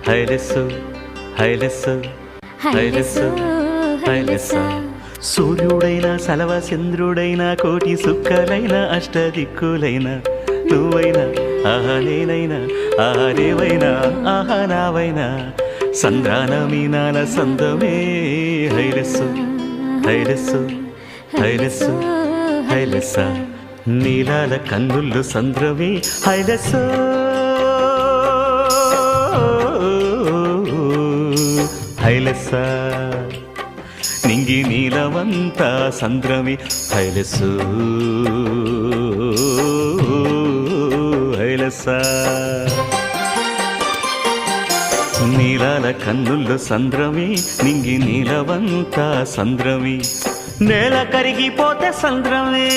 హైలెస్సు హైలెస్సు హైలెస్సు హైలెస్సా. సూర్యుడైనా సలవ చంద్రుడైనా కోటి సుక్కలైన అష్టదిక్కులైన నువ్వైనా ఆహా నేనైనా ఆహా రేవైనా ఆహా నావైనా సంద్రాన మీనాల సందమే హైలెస్సు హైలెస్సు హైలెస్సు హైలెస్సా. నీలాల కన్నుల్లో సంద్రమే హైలెస్సు హైలెస్సా. నింగి నీలవంత సంద్రమే హైలెస్సు హైలెస్సా. నీలాల కన్నుల్లో సంద్రమే నింగి నీలవంత సంద్రమే నేల కరిగిపోతే సంద్రమే